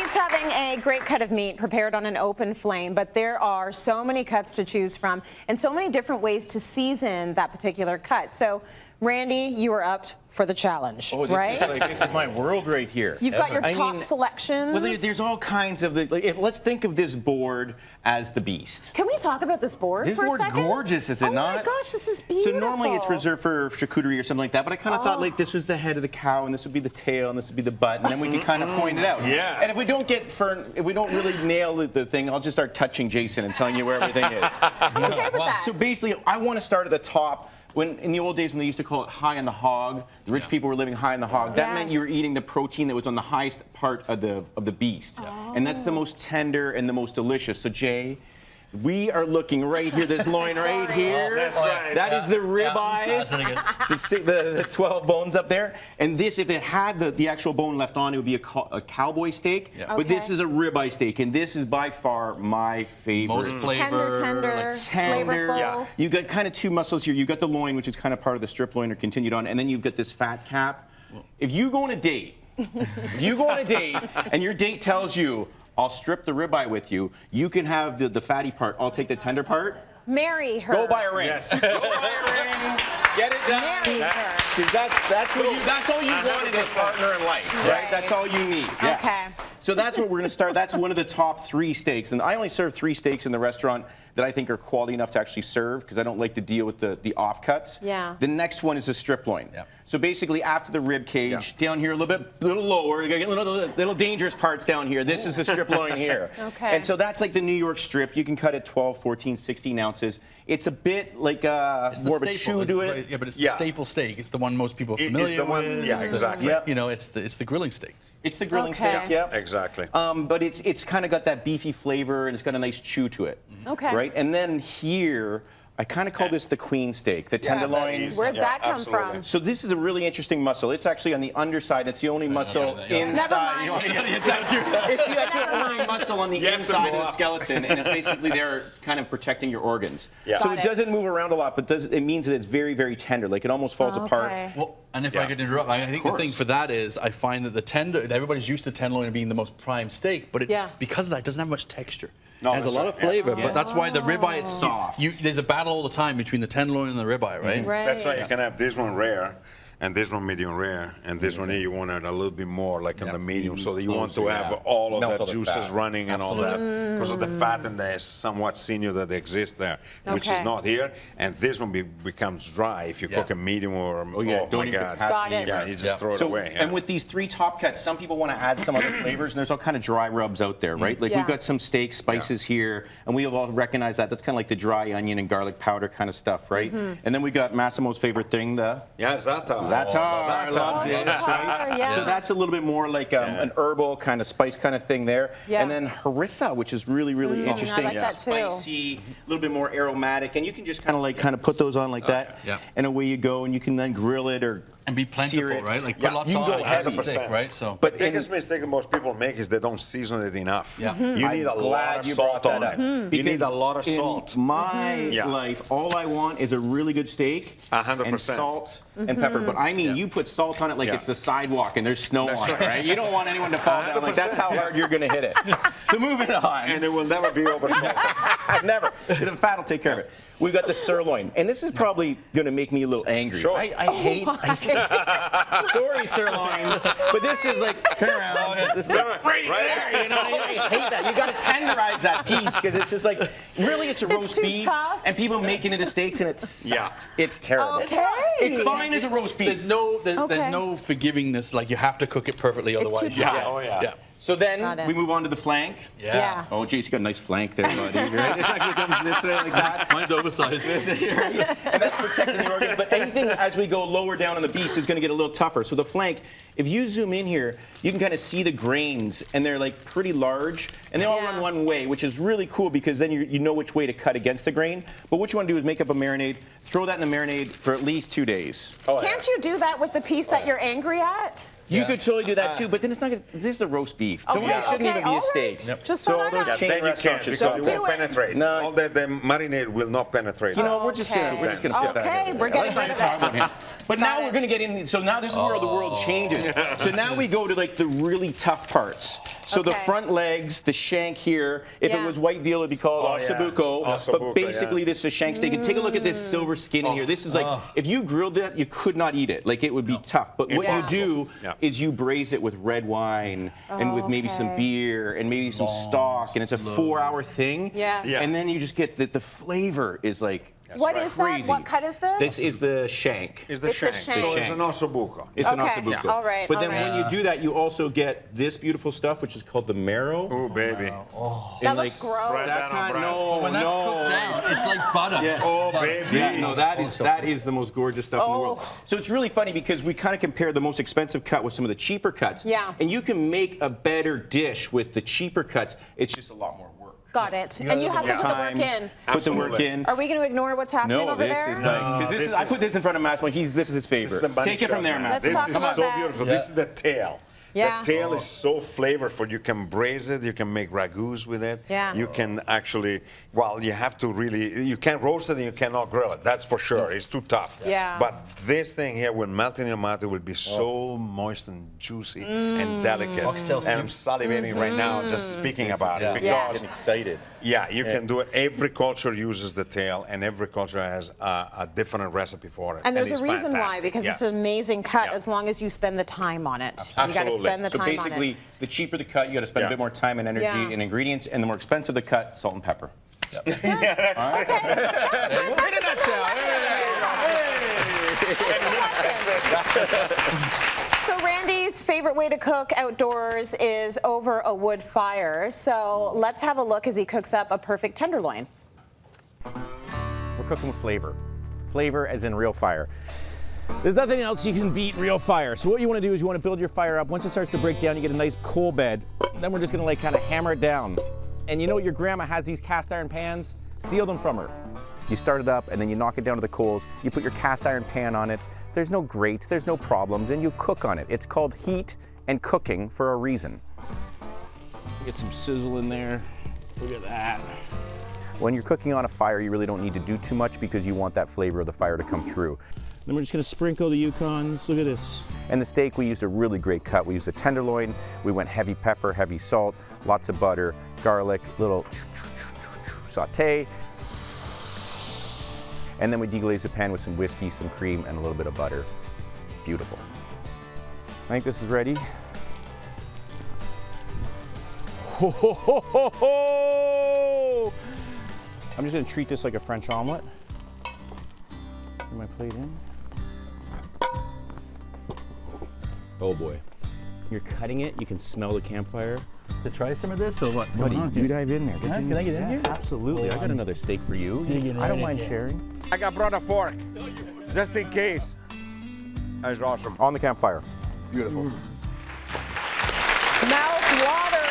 Tonight's having a great cut of meat prepared on an open flame, but there are so many cuts to choose from and so many different ways to season that particular cut. So, Randy, you are up for the challenge, right? This is my world right here. You've got your top selections. Well, there's all kinds of let's think of this board as the beast. Can we talk about this board for a second? This board's gorgeous, is it not? Oh my gosh, this is beautiful. So normally it's reserved for charcuterie or something like that, but I kind of thought like this was the head of the cow, and this would be the tail, and this would be the butt, and then we can kind of point it out. Yeah. And if we don't really nail the thing, I'll just start touching Jason and telling you where everything is. Okay with that. So basically, I want to start at the top. When in the old days when they used to call it high on the hog, the rich people were living high on the hog. That meant you were eating the protein that was on the highest part of the beast, and that's the most tender and the most delicious. So Jay, we are looking right here, this loin right here. Oh, that's right. That is the ribeye, the 12 bones up there. And this, if it had the actual bone left on, it would be a cowboy steak. Yeah. But this is a ribeye steak, and this is by far my favorite. Most flavor. Tender, flavorful. Yeah. You got kind of two muscles here. You got the loin, which is kind of part of the strip loin or continued on, and then you've got this fat cap. If you go on a date, and your date tells you, I'll strip the ribeye with you. You can have the fatty part. I'll take the tender part. Marry her. Go buy a ring. Yes. Go buy a ring. Get it done. Marry her. 'Cause that's all you want in a partner in life, right? That's all you need. Yes. Okay. So that's what we're going to start. That's one of the top 3 steaks, and I only serve 3 steaks in the restaurant that I think are quality enough to actually serve because I don't like to deal with the offcuts. Yeah. The next one is a strip loin. Yeah. So basically, after the rib cage, down here a little lower, you got little dangerous parts down here. This is a strip loin here. Okay. And so that's like the New York strip. You can cut it 12, 14, 16 ounces. It's a bit like more of a chew to it. Yeah, but it's the staple steak. It's the one most people are familiar with. Yeah, exactly. Yep. You know, it's the grilling steak. It's the grilling steak, yeah. Exactly. But it's kind of got that beefy flavor, and it's got a nice chew to it. Okay. Right? And then here, I kind of call this the queen steak, the tenderloin. Where'd that come from? So this is a really interesting muscle. It's actually on the underside. It's the only muscle inside. Never mind. You don't want to get the inside too. It's the actual only muscle on the inside of the skeleton, and it's basically there kind of protecting your organs. Yeah. So it doesn't move around a lot, but it means that it's very, very tender. Like it almost falls apart. Well, and if I could interrupt, I think the thing for that is I find that the tender, everybody's used to tenderloin being the most prime steak, but because of that, it doesn't have much texture. No, it has a lot of flavor, but that's why the ribeye, it's soft. There's a battle all the time between the tenderloin and the ribeye, right? Right. That's right. You can have this one rare, and this one medium rare, and this one here you want it a little bit more like in the medium, so that you want to have all of the juices running and all that, because of the fat and the somewhat sinew that exists there, which is not here. And this one becomes dry if you cook a medium or oh my God, Got it. yeah, you just throw it away. And with these 3 top cuts, some people want to add some other flavors, and there's all kind of dry rubs out there, right? Like we've got some steak spices here, and we all recognize that. That's kind of like the dry onion and garlic powder kind of stuff, right? And then we got Massimo's favorite thing, the za'atar. Za'atar loves this, right? So that's a little bit more like an herbal kind of spice kind of thing there. And then harissa, which is really, really interesting. I like that too. Spicy, a little bit more aromatic, and you can just kind of put those on like that, and away you go, and you can then grill it or and be plentiful, right? Like put lots on heavy steak, right? So, but the biggest mistake that most people make is they don't season it enough. You need a lot of salt on it. You need a lot of salt. In my life, all I want is a really good steak 100%. and salt and pepper. But I mean, you put salt on it like it's the sidewalk and there's snow on it, right? You don't want anyone to fall down. Like that's how hard you're going to hit it. So moving on. And it will never be over salted. Never. The fat will take care of it. We've got the sirloin, and this is probably going to make me a little angry. Sure. I hate. Sorry, sirloins, but this is like turn around. This is like, right there. You know, I hate that. You got to tenderize that piece because it's just like really, it's a roast beef, and people making it as steaks, and it sucks. It's terrible. Okay. It's fine as a roast beef. there's no forgivingness. Like you have to cook it perfectly, otherwise. It's too tough. Oh yeah. So then we move on to the flank. Yeah. Oh, geez, you got a nice flank there, buddy. Right? It actually comes this way like that. Mine's oversized. And that's protecting the organs. But anything as we go lower down on the beast is going to get a little tougher. So the flank, if you zoom in here, you can kind of see the grains, and they're like pretty large, and they all run one way, which is really cool because then you know which way to cut against the grain. But what you want to do is make up a marinade, throw that in the marinade for at least 2 days. Can't you do that with the piece that you're angry at? You could totally do that too, but then it's not gonna, this is a roast beef. Okay, It shouldn't even be all a steak. right. Just So thought all I'd those ask. chain Then you can't restaurants because just it don't won't do it. penetrate. No. All that the marinade will not penetrate. You know, we're just gonna put that Okay, in. we're getting rid of that. But now we're gonna get in. So now this is where the world changes. So now we go to like the really tough parts. So the Okay. front legs, the shank here. If it Yeah. was white veal, it'd be called ossobuco. Ossobuco, But basically, this is a shank steak. And take a look at this silver skin in here. This is like, if you grilled that, you could not eat it. Like it would be tough. But what you do is you braise it with red wine and with maybe some beer and maybe some stock, and it's a 4-hour thing. Yes. Yeah. And then you just get the flavor is like. What is that? Crazy. What cut is this? This is the shank. It's the It's a shank. shank. So it's an ossobuco. It's an Okay. ossobuco. All right, But then all right. when you do that, you also get this beautiful stuff, which is called the marrow. Oh, baby. That looks gross. Spread That's that on not, bread. no, When that's cooked down, it's like butter. Yes. Oh, Butter. baby. Yeah, no, that is the most gorgeous stuff in the world. So it's really funny because we kind of compare the most expensive cut with some of the cheaper cuts. Yeah. And you can make a better dish with the cheaper cuts. It's just a lot more work. Got it. And you have to put the work in. Put the work Absolutely. in. Are we going to ignore what's happening No, over this there? is like, because this this is, I is- put this in front of Massimo. This is his favorite. This is the bunny Take it from shop, there, man. Massimo. Let's This talk is about so that. beautiful. This is the tail. Yeah. The tail is so flavorful. You can braise it. You can make ragouts with it. Yeah. You can actually, well, you have to really, you can't roast it and you cannot grill it. That's for sure. It's too tough. Yeah. But this thing here will melt in your mouth. It will be so moist and juicy and delicate. Oxtail And I'm soup. salivating right now just speaking about it Yeah. because Getting excited. yeah, you can do it. Every culture uses the tail, and every culture has a different recipe for it. And there's a it's reason why, fantastic. because Yeah. it's an amazing cut Yeah. as long as you spend the time on it. You got to Absolutely. spend the So time basically, on it. the cheaper the cut, you got to spend a Yeah. bit more time and energy Yeah. and ingredients, and the more expensive the cut, salt and pepper. Okay. That's a good lesson. So Randy's favorite way to cook outdoors is over a wood fire. So let's have a look as he cooks up a perfect tenderloin. We're cooking with flavor. Flavor as in real fire. There's nothing else you can beat real fire. So what you want to do is you want to build your fire up. Once it starts to break down, you get a nice coal bed. Then we're just going to like kind of hammer it down. And you know your grandma has these cast iron pans? Steal them from her. You start it up and then you knock it down to the coals. You put your cast iron pan on it. There's no grates, there's no problems, and you cook on it. It's called heat and cooking for a reason. Get some sizzle in there. Look at that. When you're cooking on a fire, you really don't need to do too much because you want that flavor of the fire to come through. Then we're just gonna sprinkle the Yukons. Look at this. And the steak, we used a really great cut. We used a tenderloin. We went heavy pepper, heavy salt, lots of butter, garlic, little saute. And then we deglaze the pan with some whiskey, some cream, and a little bit of butter. Beautiful. I think this is ready. Ho, ho, ho, ho, ho! I'm just gonna treat this like a French omelet. Put my plate in. Oh boy. You're cutting it, you can smell the campfire. To try some of this or what? Buddy, you dive in there. Yeah, can I get in here? Absolutely. I got another steak for you. Digging I don't right mind in. sharing. I got brought a fork, just in case. That's awesome. On the campfire. Beautiful. Mouth watering.